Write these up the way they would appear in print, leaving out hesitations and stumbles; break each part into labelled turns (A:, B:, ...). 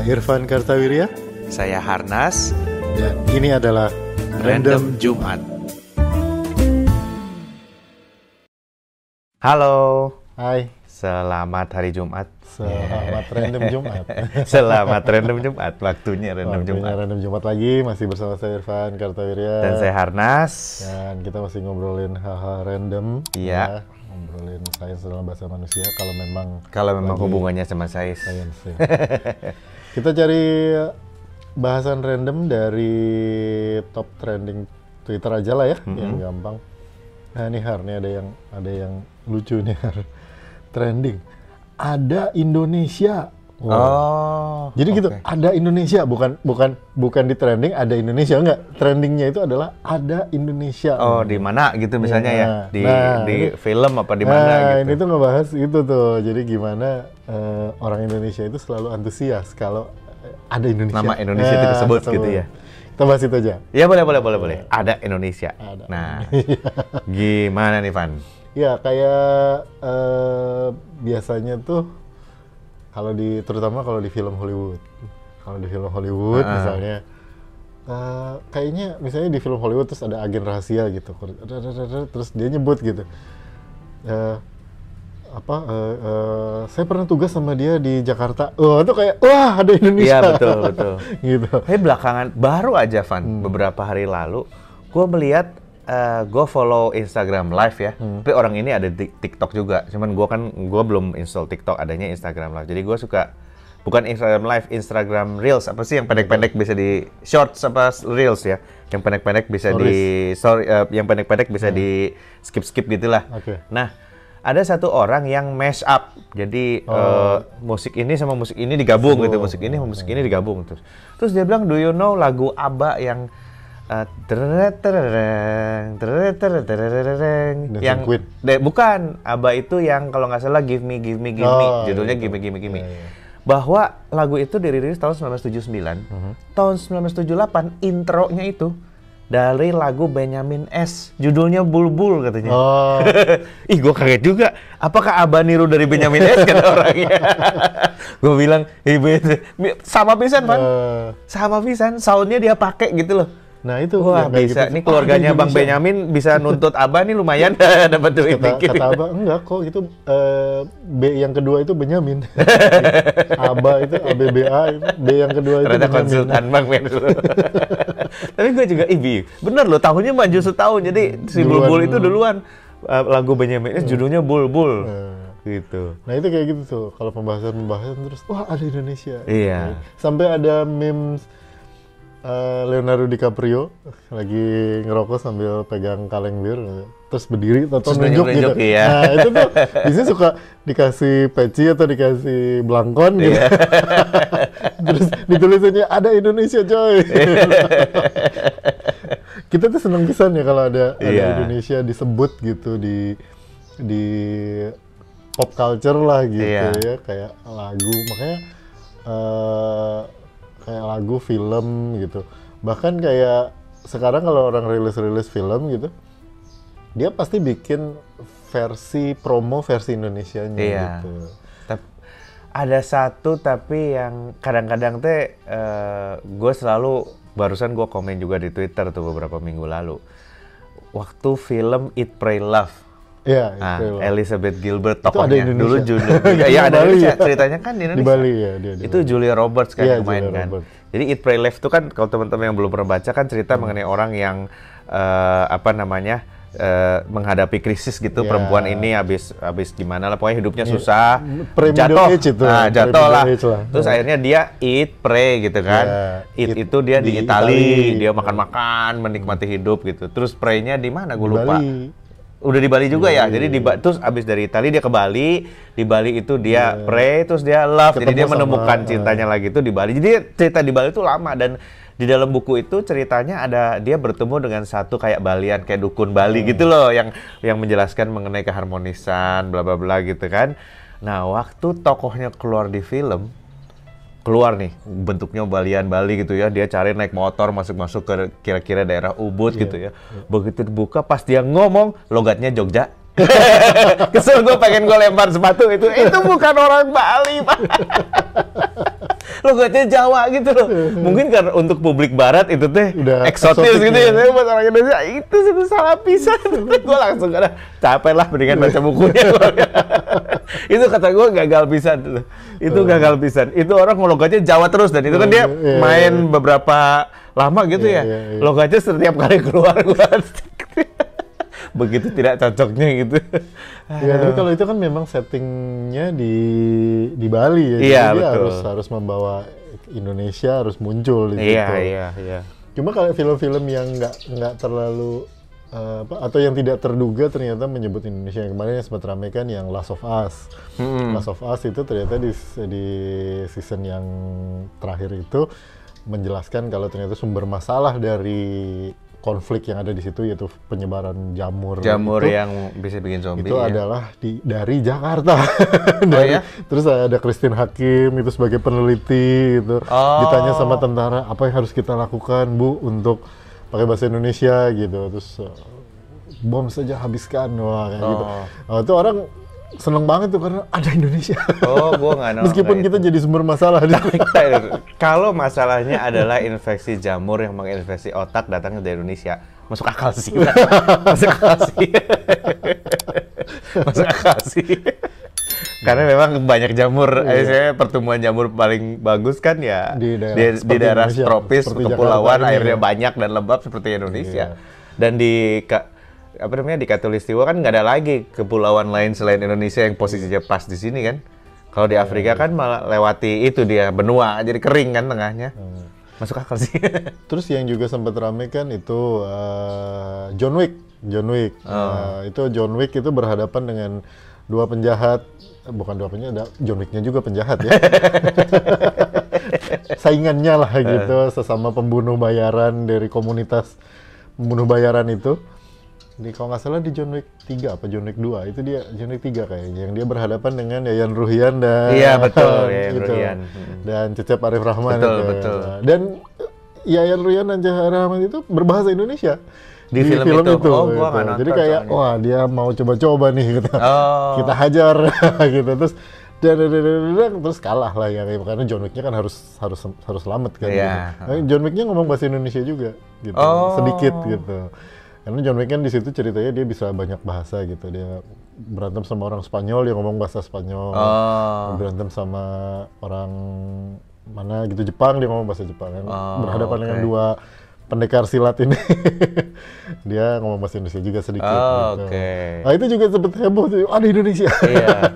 A: Saya Irfan Kartawirya.
B: Saya Harnas.
A: Dan ini adalah Random Jumat.
B: Halo.
A: Hai.
B: Selamat hari Jumat.
A: Selamat Random Jumat.
B: Selamat Random Jumat. Waktunya Random Jumat.
A: Random Jumat lagi. Masih bersama saya Irfan Kartawirya.
B: Dan saya Harnas.
A: Dan kita masih ngobrolin hal-hal random.
B: Iya.
A: Ya, ngobrolin sains dalam bahasa manusia.
B: Kalau memang hubungannya sama sains.
A: Ya. Kita cari bahasan random dari top trending Twitter aja lah ya, yang gampang. Nah nih Har, nih ada yang lucu nih Har. Trending. Ada Indonesia. Wow.
B: Oh.
A: Jadi gitu, ada Indonesia, bukan di trending ada Indonesia, enggak. Trendingnya itu adalah ada Indonesia.
B: Oh, di mana gitu misalnya ya? Di
A: ini,
B: film apa di mana gitu.
A: Ini tuh ngebahas itu tuh. Jadi gimana orang Indonesia itu selalu antusias kalau ada Indonesia.
B: Nama Indonesia itu disebut gitu ya.
A: Kita bahas itu aja.
B: Ya boleh. Ada Indonesia.
A: Ada.
B: Nah, gimana nih Van?
A: Ya kayak biasanya tuh terutama kalau di film Hollywood. Kalau di film Hollywood misalnya kayaknya misalnya di film Hollywood terus ada agen rahasia gitu. Terus dia nyebut gitu. Saya pernah tugas sama dia di Jakarta. Itu kayak wah ada Indonesia.
B: Iya betul.
A: Gitu.
B: Tapi belakangan baru aja Van, beberapa hari lalu gue melihat gue follow Instagram Live ya. Tapi orang ini ada di TikTok juga. Cuman gue belum install TikTok, adanya Instagram Live. Jadi gue suka bukan Instagram Live, Instagram Reels. Apa sih yang pendek-pendek bisa di Shorts apa Reels ya? Yang pendek-pendek bisa yang pendek-pendek bisa di skip gitulah.
A: Okay.
B: Nah, ada satu orang yang mash up, jadi musik ini sama musik ini digabung gitu, musik ini sama musik ini digabung terus dia bilang, do you know lagu ABBA yang yang bukan ABBA itu yang kalau nggak salah Give Me, judulnya Give Me. Bahwa lagu itu dirilis tahun 1979, tahun 1978 intronya itu dari lagu Benyamin S. Judulnya Bulbul katanya. Ih, gue kaget juga. Apakah ABBA niru dari Benyamin S kata orangnya? Gue bilang, sama pisan, Pan. Sama pisan, soundnya dia pakai gitu loh.
A: Nah itu.
B: Wah bisa,
A: gitu.
B: Ini keluarganya Bang Benyamin bisa nuntut ABBA nih lumayan dapat duit dikit.
A: Kata ABBA, enggak kok itu B yang kedua itu Benyamin. ABBA itu ABBA, B yang kedua itu
B: ternyata
A: Benyamin.
B: Konsultan Bang Ben. Tapi gue juga, bener loh, tahunnya maju setahun, jadi si Bulbul itu duluan. Lagu Benyamin S judulnya Bulbul. Gitu.
A: Nah itu kayak gitu tuh, kalau pembahasan terus, wah ada Indonesia.
B: Iya.
A: Sampai ada memes Leonardo DiCaprio lagi ngerokok sambil pegang kaleng bir, terus berdiri atau nunjuk gitu.
B: Iya.
A: Nah itu tuh biasanya suka dikasih peci atau dikasih belangkon gitu.
B: Iya.
A: Terus ditulisannya ada Indonesia coy. Kita tuh seneng pisan ya kalau ada Indonesia disebut gitu di pop culture lah gitu ya, kayak lagu, makanya kayak lagu, film gitu. Bahkan kayak sekarang kalau orang rilis film gitu, dia pasti bikin promo versi Indonesianya gitu.
B: Ada satu tapi yang kadang-kadang gue selalu, barusan gue komen juga di Twitter tuh beberapa minggu lalu. Waktu film Eat Pray Love.
A: Iya,
B: Elizabeth Gilbert tokohnya dulu
A: judulnya.
B: Iya ada Indonesia, ceritanya kan di Indonesia.
A: Di Bali ya dia.
B: Itu Julia Roberts kan yang main kan.
A: Roberts.
B: Jadi Eat Pray Love itu kan kalau teman-teman yang belum pernah baca kan cerita mengenai orang yang menghadapi krisis gitu, perempuan ini habis gimana lah, pokoknya hidupnya susah, jatuh lah. Terus akhirnya dia eat pray gitu kan. Eat itu dia di Itali, dia makan-makan menikmati hidup gitu. Terus pray-nya di mana gue lupa. Udah di Bali juga ya. Jadi terus abis dari Italia dia ke Bali. Di Bali itu dia pray, terus dia love. Jadi dia menemukan cintanya lagi itu di Bali. Jadi cerita di Bali itu lama, dan di dalam buku itu ceritanya ada dia bertemu dengan satu kayak Balian, kayak dukun Bali gitu loh, yang menjelaskan mengenai keharmonisan bla bla bla gitu kan. Nah, waktu tokohnya keluar di film, keluar nih bentuknya Balian Bali gitu ya, dia cari naik motor masuk ke kira-kira daerah Ubud gitu ya. Begitu dibuka pas dia ngomong logatnya Jogja. Kesel gue, pengen gue lempar sepatu itu bukan orang Bali Pak. logatnya Jawa gitu loh. Mungkin karena untuk publik barat itu teh eksotis gitu ya. Tapi buat orang Indonesia itu salah pisan. Gue langsung karena capek lah mendingan baca bukunya. Itu kata gue gagal pisan. Itu gagal pisan. Itu orang logatnya Jawa terus dan itu kan dia main beberapa lama gitu ya. Logatnya setiap kali keluar gue begitu tidak cocoknya gitu.
A: Ya, tapi kalau itu kan memang settingnya di Bali ya.
B: Iya,
A: jadi
B: betul.
A: dia harus membawa Indonesia, harus muncul di situ.
B: Iya.
A: Cuma kalau film-film yang nggak terlalu atau yang tidak terduga ternyata menyebut Indonesia. Yang kemarin yang sempat ramai kan yang Last of Us. Last of Us itu ternyata di season yang terakhir itu menjelaskan kalau ternyata sumber masalah dari konflik yang ada di situ yaitu penyebaran jamur
B: itu,
A: yang
B: bisa bikin zombie
A: itu adalah dari Jakarta.
B: Ya?
A: Terus ada Christine Hakim itu sebagai peneliti itu ditanya sama tentara apa yang harus kita lakukan Bu untuk pakai bahasa Indonesia gitu, terus bom saja habiskan, wah kayak gitu. Itu orang seneng banget tuh karena ada Indonesia.
B: Gua nggak nol.
A: Meskipun kita jadi sumber masalah.
B: Kalau masalahnya adalah infeksi jamur yang menginfeksi otak datangnya dari Indonesia, masuk akal sih. Masuk akal sih. Karena memang banyak jamur, saya pertumbuhan jamur paling bagus kan ya di daerah tropis, kepulauan, airnya banyak dan lembab seperti Indonesia. Dan di Katulistiwa kan nggak ada lagi kepulauan lain selain Indonesia yang posisinya pas di sini kan. Kalau di Afrika kan malah lewati itu dia benua jadi kering kan tengahnya. Masuk akal sih. Terus yang juga sempat ramai kan itu
A: John Wick. Itu John Wick itu berhadapan dengan dua penjahat, bukan dua penjahat, John Wick-nya juga penjahat ya. Saingannya lah gitu, sesama pembunuh bayaran dari komunitas pembunuh bayaran itu. Kalau nggak salah di John Wick 3 apa John Wick 2 itu dia John Wick 3 kayaknya yang dia berhadapan dengan Yayan Ruhian dan
B: Yayan Ruhian
A: dan Cecep Arif Rahman
B: betul.
A: Dan Yayan Ruhian dan Cecep Arif Rahman itu berbahasa Indonesia
B: di film itu.
A: Gua nggak nonton. Jadi kayak wah dia mau coba-coba nih gitu. Kita hajar gitu terus terus kalah lah ya karena John Wick-nya kan harus selamat kan. Gitu. John Wick-nya ngomong bahasa Indonesia juga gitu sedikit gitu. Karena John Wick kan di situ ceritanya dia bisa banyak bahasa gitu. Dia berantem sama orang Spanyol, dia ngomong bahasa Spanyol. Berantem sama orang mana gitu Jepang, dia ngomong bahasa Jepang. Berhadapan dengan dua pendekar silat ini. Dia ngomong bahasa Indonesia juga sedikit gitu. Nah itu juga sempat heboh tuh, ada Indonesia.
B: Iya.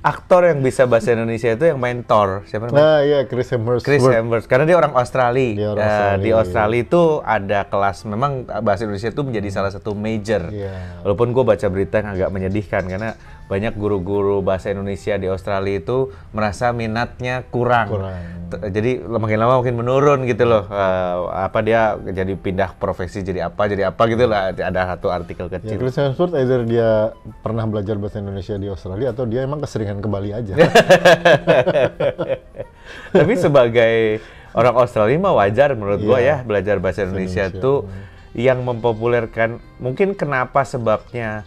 B: Aktor yang bisa bahasa Indonesia itu yang main Thor, siapa namanya?
A: Nah iya, Chris Hemsworth.
B: Karena dia orang Australia. Di Australia itu ada kelas, memang bahasa Indonesia itu menjadi salah satu major. Walaupun gue baca berita yang agak menyedihkan, karena banyak guru-guru bahasa Indonesia di Australia itu merasa minatnya kurang. Jadi makin lama makin menurun gitu loh. Dia jadi pindah profesi jadi apa gitu lah. Ada satu artikel kecil.
A: Chris Hemsworth either dia pernah belajar bahasa Indonesia di Australia atau dia emang keseringan ke Bali aja.
B: Tapi sebagai orang Australia mah wajar menurut gua ya belajar bahasa Indonesia tuh yang mempopulerkan. Mungkin kenapa sebabnya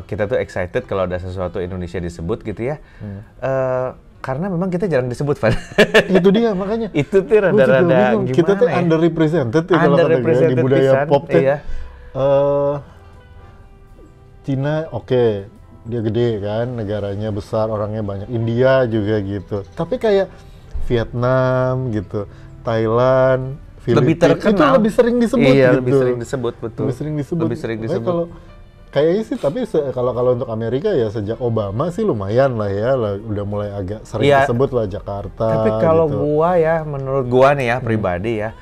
B: kita tuh excited kalau ada sesuatu Indonesia disebut gitu ya. Karena memang kita jarang disebut, Van.
A: Itu dia makanya.
B: Itu tuh rada-rada gimana
A: kita tuh underrepresented kalau di budaya pop tuh. Cina dia gede kan, negaranya besar, orangnya banyak. India juga gitu. Tapi kayak Vietnam gitu, Thailand, Filipina
B: lebih terkenal.
A: Itu lebih sering disebut gitu.
B: Lebih sering disebut, betul. Lebih sering disebut.
A: Kayaknya sih, tapi kalau untuk Amerika ya sejak Obama sih lumayan lah ya, udah mulai agak sering disebut lah Jakarta.
B: Tapi kalau gitu. Menurut gua nih ya pribadi ya,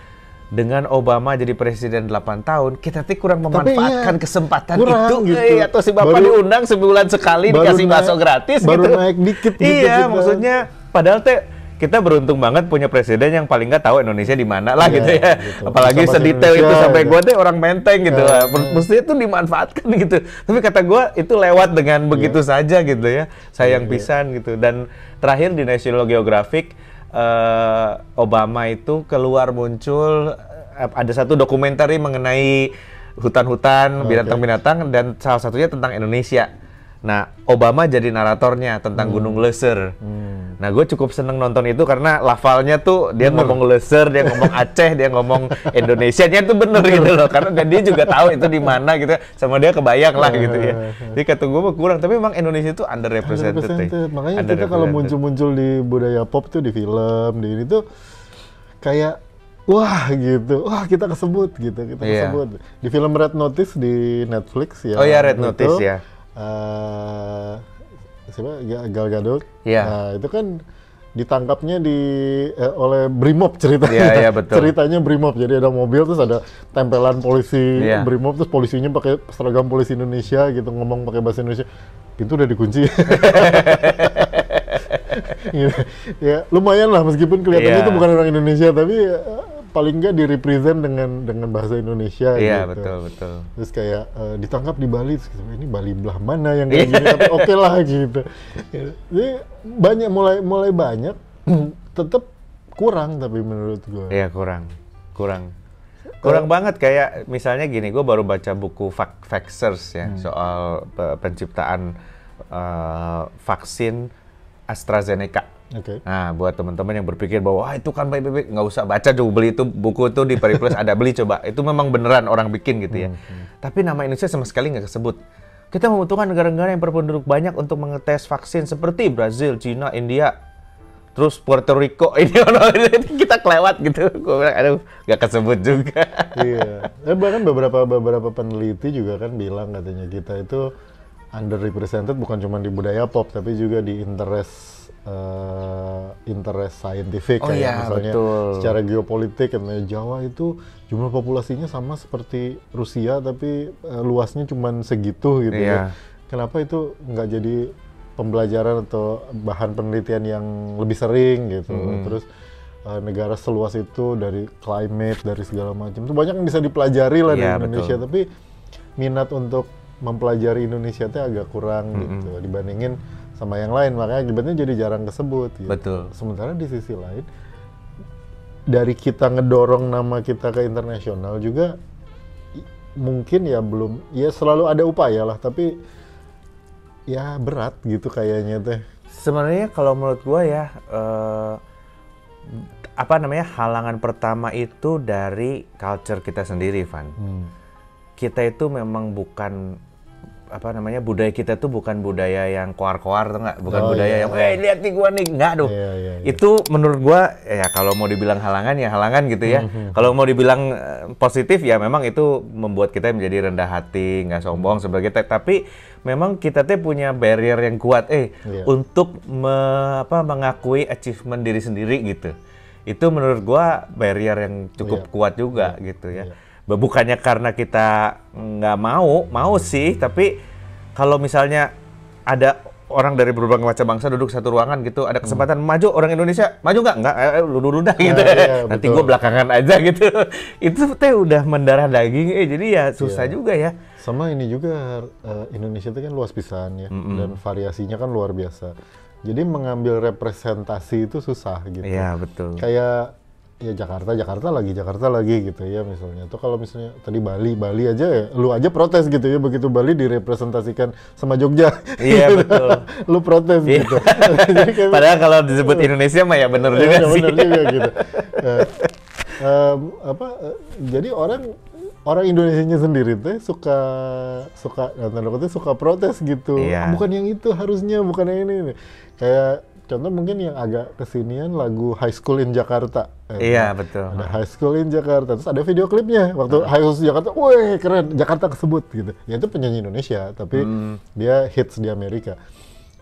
B: dengan Obama jadi presiden 8 tahun, kita tuh kurang memanfaatkan kesempatan itu. Gitu. Atau si Bapak diundang sebulan sekali dikasih bakso gratis
A: baru
B: gitu.
A: Naik dikit gitu.
B: Iya, maksudnya padahal kita beruntung banget punya presiden yang paling nggak tahu Indonesia di mana lah gitu ya. Gitu. Apalagi sedetail itu sampai gue tuh orang Menteng gitu. Mestinya itu dimanfaatkan gitu. Tapi kata gue itu lewat dengan begitu saja gitu ya. Sayang pisan gitu. Dan terakhir di National Geographic, Obama itu keluar muncul ada satu dokumenter mengenai hutan-hutan, binatang-binatang dan salah satunya tentang Indonesia. Nah, Obama jadi naratornya tentang Gunung Leuser. Nah, gue cukup seneng nonton itu karena lafalnya tuh dia ngomong Leser, dia ngomong Aceh, dia ngomong Indonesianya tuh bener gitu loh. Karena dan dia juga tahu itu di mana gitu, sama dia kebayang lah gitu ya. Jadi kata gue mah kurang, tapi memang Indonesia itu underrepresented.
A: Makanya kita kalau muncul-muncul di budaya pop tuh di film, di ini tuh kayak wah gitu, wah kita kesebut gitu, kita kesebut. Di film Red Notice di Netflix ya.
B: Oh ya, Red Notice ya.
A: Siapa? Gal Gadot.
B: Iya.
A: Nah, itu kan ditangkapnya oleh Brimob ceritanya.
B: Iya, betul.
A: Ceritanya Brimob. Jadi ada mobil terus ada tempelan polisi Brimob, terus polisinya pakai seragam polisi Indonesia gitu, ngomong pakai bahasa Indonesia. Pintu udah dikunci. Ya, lumayan lah meskipun kelihatannya itu bukan orang Indonesia, tapi paling nggak direpresent dengan bahasa Indonesia gitu.
B: Betul.
A: Terus kayak ditangkap di Bali, terus ini Bali belah mana yang kayak gini, tapi oke lah gitu. Jadi mulai banyak, tetap kurang tapi menurut gue.
B: Iya, kurang banget. Kayak misalnya gini, gue baru baca buku Vaxxers ya, soal penciptaan vaksin AstraZeneca.
A: Okay.
B: Nah, buat teman-teman yang berpikir bahwa itu kan baik-baik, nggak usah baca, coba beli itu buku itu di Periplus ada, beli coba. Itu memang beneran orang bikin gitu ya. Tapi nama Indonesia sama sekali nggak kesebut. Kita membutuhkan negara-negara yang berpenduduk banyak untuk mengetes vaksin seperti Brazil, Cina, India, terus Puerto Rico. Ini kita kelewat gitu. Gue bilang, aduh, nggak kesebut juga.
A: Iya. Bahkan beberapa peneliti juga kan bilang katanya kita itu underrepresented bukan cuma di budaya pop, tapi juga di interest scientific kayak misalnya secara geopolitik, katanya Jawa itu jumlah populasinya sama seperti Rusia tapi luasnya cuma segitu gitu ya. Kenapa itu nggak jadi pembelajaran atau bahan penelitian yang lebih sering gitu. Terus negara seluas itu dari climate, dari segala macam itu banyak yang bisa dipelajari lah di Indonesia, tapi minat untuk mempelajari Indonesia itu agak kurang gitu dibandingin sama yang lain, makanya akibatnya jadi jarang kesebut gitu.
B: Betul.
A: Sementara di sisi lain dari kita ngedorong nama kita ke internasional juga mungkin ya belum, ya selalu ada upaya lah, tapi ya berat gitu kayaknya teh.
B: Sebenarnya kalau menurut gua ya halangan pertama itu dari culture kita sendiri, Van. Kita itu memang bukan budaya kita tuh bukan budaya yang koar-koar, tuh nggak? Bukan budaya yang lihat nih gua nih, nggak dong. Itu menurut gua ya kalau mau dibilang halangan ya halangan gitu ya. Kalau mau dibilang positif ya memang itu membuat kita menjadi rendah hati, nggak sombong sebagai tapi memang kita tuh punya barrier yang kuat untuk mengakui achievement diri sendiri gitu. Itu menurut gua barrier yang cukup kuat juga gitu ya. Bukannya karena kita nggak mau sih, tapi kalau misalnya ada orang dari berbagai macam bangsa duduk satu ruangan gitu, ada kesempatan maju orang Indonesia, maju nggak? Lu dulu dah gitu. Nanti gue belakangan aja gitu. Itu teh udah mendarah daging, jadi ya susah juga ya.
A: Sama ini juga Indonesia itu kan luas pisan ya, dan variasinya kan luar biasa. Jadi mengambil representasi itu susah gitu.
B: Iya, betul.
A: Kayak ya Jakarta lagi gitu ya misalnya. Tuh kalau misalnya tadi Bali aja ya, lu aja protes gitu ya, begitu Bali direpresentasikan sama Jogja.
B: Iya,
A: gitu.
B: betul.
A: Lu protes gitu.
B: Padahal kalau disebut Indonesia mah ya bener juga sih.
A: Bener juga gitu. Jadi orang Indonesianya sendiri tuh suka protes gitu. Bukan yang itu harusnya, bukan yang ini. Kayak contoh mungkin yang agak kesinian lagu High School in Jakarta.
B: Iya, betul.
A: Ada High School in Jakarta, terus ada video klipnya. Waktu High School in Jakarta, wih keren, Jakarta kesebut gitu. Ya itu penyanyi Indonesia, tapi dia hits di Amerika.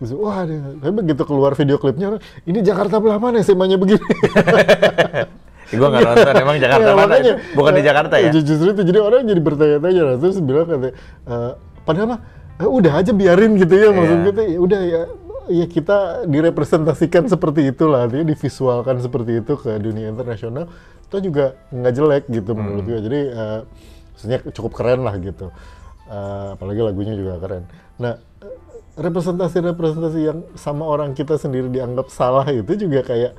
A: Terus, wah, tapi begitu keluar video klipnya, ini Jakarta belah mana SMA-nya begini.
B: Gue nggak nonton, emang Jakarta mana? Makanya, bukan di Jakarta ya?
A: Justru itu, jadi orang jadi bertanya-tanya. Terus bilang katanya, padahal mah, udah aja biarin gitu ya, maksud kita, ya udah ya kita direpresentasikan seperti itulah, artinya divisualkan seperti itu ke dunia internasional, itu juga nggak jelek gitu menurut gue. Jadi maksudnya cukup keren lah gitu, apalagi lagunya juga keren. Nah, representasi yang sama orang kita sendiri dianggap salah itu juga kayak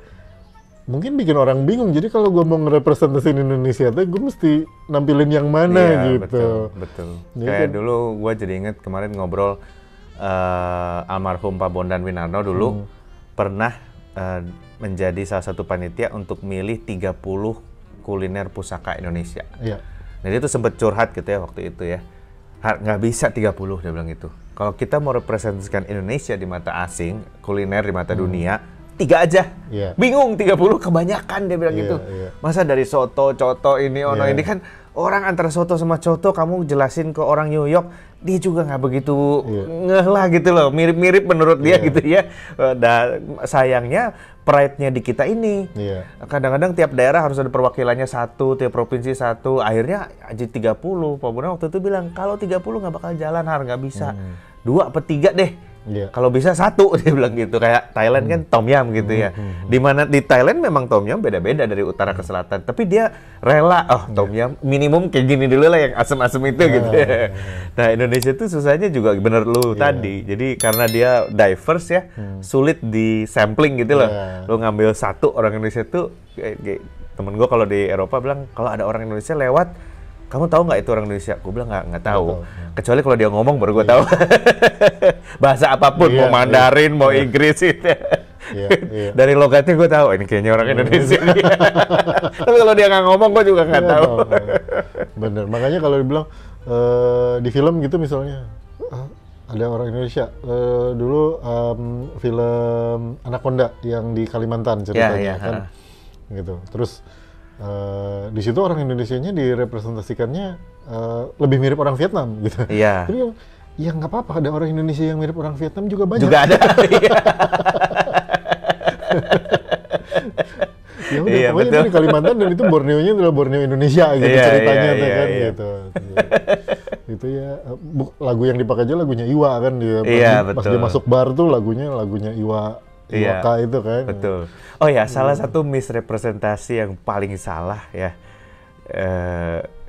A: mungkin bikin orang bingung. Jadi kalau gue mau ngerepresentasiin Indonesia tuh gue mesti nampilin yang mana gitu.
B: Betul. Kayak dulu gue jadi inget kemarin ngobrol almarhum Pak Bondan Winarno dulu pernah menjadi salah satu panitia untuk milih 30 kuliner pusaka Indonesia.
A: Iya.
B: Nah dia tuh sempet curhat gitu ya waktu itu ya. Nggak bisa 30, dia bilang gitu. Kalau kita mau representasikan Indonesia di mata asing, kuliner di mata dunia, 3 aja.
A: Yeah.
B: Bingung 30 kebanyakan, dia bilang gitu. Masa dari soto, coto ini, ini kan orang antara soto sama coto kamu jelasin ke orang New York, dia juga nggak begitu ngeh lah gitu loh, mirip-mirip menurut dia gitu ya. Dan sayangnya pride-nya di kita ini. Kadang-kadang tiap daerah harus ada perwakilannya satu, tiap provinsi satu. Akhirnya aja 30. Pak Buna waktu itu bilang kalau 30 nggak bakal jalan, nggak bisa. 2 atau 3 deh. Kalau bisa 1, dia bilang gitu. Kayak Thailand kan tom yum gitu ya. Dimana di Thailand memang tom yum beda-beda dari utara ke selatan. Tapi dia rela, tom yum minimum kayak gini dulu lah yang asem-asem itu gitu. Nah Indonesia tuh susahnya juga bener lu tadi. Jadi karena dia diverse ya, sulit di sampling gitu loh. Lu ngambil 1 orang Indonesia tuh, temen gue kalau di Eropa bilang kalau ada orang Indonesia lewat, kamu tahu nggak itu orang Indonesia? Gue bilang nggak tahu. Kecuali kalau dia ngomong baru gue tahu. Bahasa apapun, mau Mandarin, mau Inggris itu. Dari logatnya gue tahu, ini kayaknya orang Indonesia. Tapi kalau dia nggak ngomong, gue juga nggak tahu.
A: Bener, makanya kalau dibilang di film gitu misalnya, ada orang Indonesia. Dulu film Anaconda yang di Kalimantan ceritanya kan. Gitu. Terus di situ orang Indonesianya direpresentasikannya lebih mirip orang Vietnam gitu. Tapi ya nggak apa-apa, ada orang Indonesia yang mirip orang Vietnam juga banyak.
B: Juga ada.
A: Ya udah, pokoknya itu di Kalimantan dan itu Borneo-nya adalah Borneo Indonesia gitu ceritanya kan gitu. Itu ya lagu yang dipakai aja lagunya Iwa kan dia. Pas dia masuk bar tuh lagunya Iwa. Iwaka itu kan.
B: Betul. Oh ya, salah satu misrepresentasi yang paling salah ya,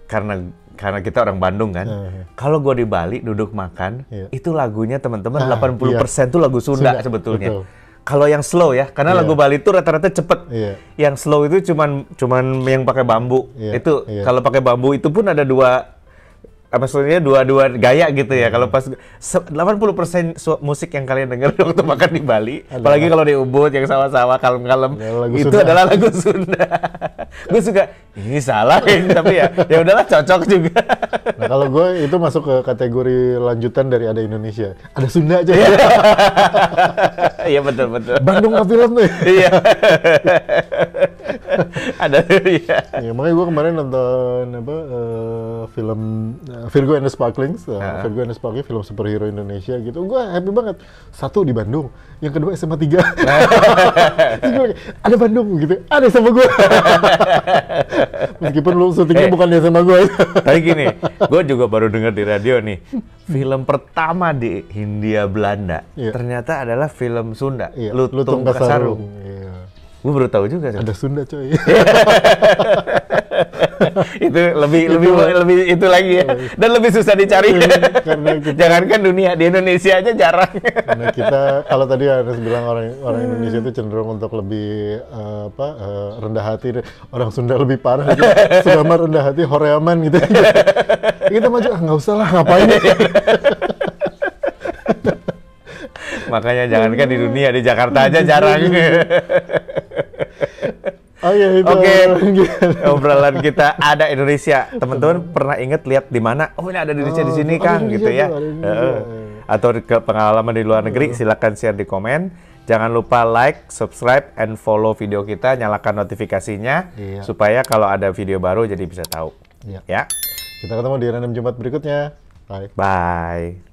B: karena kita orang Bandung kan. Kalau gue di Bali duduk makan, itu lagunya teman-teman 80% tuh lagu Sunda sebetulnya. Kalau yang slow ya, karena lagu Bali itu rata-rata cepet. Yang slow itu cuman yang pakai bambu. Itu kalau pakai bambu itu pun ada maksudnya dua gaya gitu ya. Kalau pas 80% musik yang kalian dengar waktu makan di Bali, apalagi kalau di Ubud yang sawah-sawah kalem-kalem, itu adalah lagu Sunda. Gue suka, ini salah tapi ya udahlah, cocok juga.
A: Nah kalau gue itu masuk ke kategori lanjutan dari Ada Indonesia. Ada Sunda aja.
B: Iya betul.
A: Bandung nggak film tuh.
B: Iya. Ada
A: ya. Makanya gue kemarin nonton film Virgo and the Sparklings, Virgo and the Sparklings, film superhero Indonesia gitu. Gue happy banget. 1 di Bandung, yang kedua SMA 3. Ada Bandung gitu, ada sama gue. Meskipun lu syutingnya bukan di SMA gue.
B: Tapi gini, gue juga baru dengar di radio nih, film pertama di Hindia Belanda ternyata adalah film Sunda, Lutung Kasarung. Gue baru tahu juga.
A: Ada Sunda coy.
B: Itu lebih itu lagi ya. Dan lebih susah dicari.
A: Karena kita,
B: jangankan dunia, di Indonesia aja jarang.
A: Karena kita, kalau tadi Anes bilang orang Indonesia itu cenderung untuk lebih rendah hati. Orang Sunda lebih parah. Sudah mah rendah hati, horeaman gitu. Kita maju, nggak usah lah, ngapain.
B: Makanya jangankan di dunia, di Jakarta aja jarang. Oke, obrolan kita Ada Indonesia. Teman-teman pernah lihat di mana? Oh, ini ada Indonesia di sini, Kang, gitu ya. Atau ke pengalaman di luar negeri, silakan share di komen. Jangan lupa like, subscribe, and follow video kita. Nyalakan notifikasinya supaya kalau ada video baru jadi bisa tahu. Ya.
A: Kita ketemu di Random Jumat berikutnya. Bye.
B: Bye.